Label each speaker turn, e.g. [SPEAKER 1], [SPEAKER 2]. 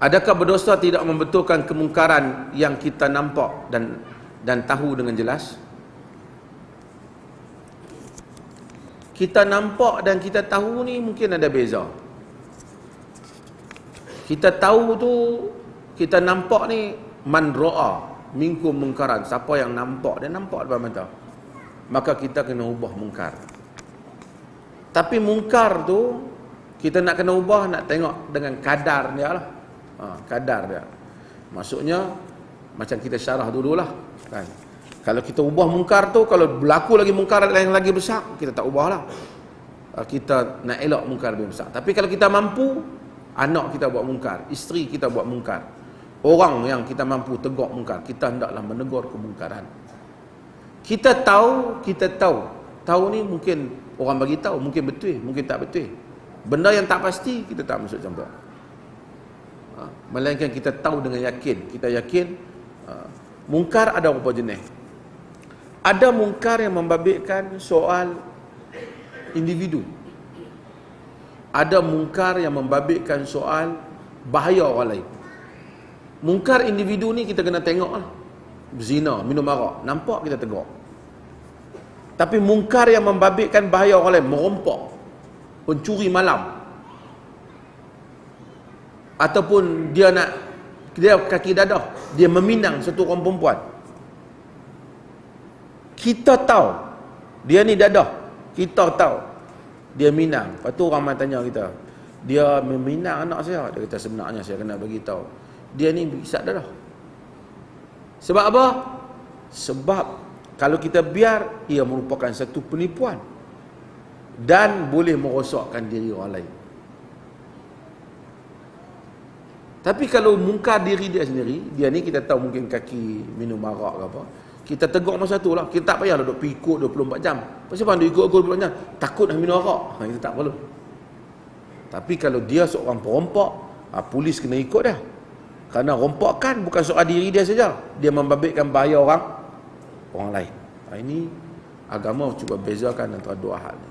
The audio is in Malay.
[SPEAKER 1] Adakah berdosa tidak membetulkan kemungkaran yang kita nampak dan tahu dengan jelas? Kita nampak dan kita tahu ni mungkin ada beza. Kita tahu tu, kita nampak ni, man ra'a minkum mungkaran, siapa yang nampak, dia nampak depan mata, maka kita kena ubah mungkar. Tapi mungkar tu kita nak kena ubah, nak tengok dengan kadar dia lah. Kadar dia, maksudnya macam kita syarah dululah kan. Kalau kita ubah mungkar tu, kalau berlaku lagi mungkar yang lagi besar, kita tak ubahlah. Kita nak elak mungkar lebih besar. Tapi kalau kita mampu, anak kita buat mungkar, isteri kita buat mungkar, orang yang kita mampu tegur mungkar, kita hendaklah menegur kemungkaran. Kita tahu, tahu ni mungkin orang bagi tahu, mungkin betul, mungkin tak betul. Benda yang tak pasti kita tak masuk campur. Melainkan kita tahu dengan yakin. Kita yakin mungkar ada beberapa jenis. Ada mungkar yang membabitkan soal individu. Ada mungkar yang membabitkan soal bahaya orang lain. Mungkar individu ni kita kena tengok lah. Zina, minum arak, nampak kita tegur. Tapi mungkar yang membabitkan bahaya orang lain, merompak, pencuri malam, ataupun dia kaki dadah, dia meminang satu orang perempuan, kita tahu dia ni dadah, kita tahu dia minang. Lepas tu orang main tanya kita, dia meminang anak saya. Dia kata sebenarnya saya kena bagi tahu dia ni isap dadah. Sebab apa? Sebab kalau kita biar, ia merupakan satu penipuan dan boleh merosakkan diri orang lain. Tapi kalau mungkar diri dia sendiri, dia ni kita tahu mungkin kaki minum arak ke apa, kita tegur masa tu lah. Kita tak payah duduk ikut 24 jam. Pasal apa dia ikut 24 jam? Takut nak minum arak. Kita tak perlu. Tapi kalau dia seorang perompak, polis kena ikut dia. Kerana rompakan bukan soal diri dia saja, dia membabitkan bahaya orang lain. Ini agama cuba bezakan antara dua hal ni.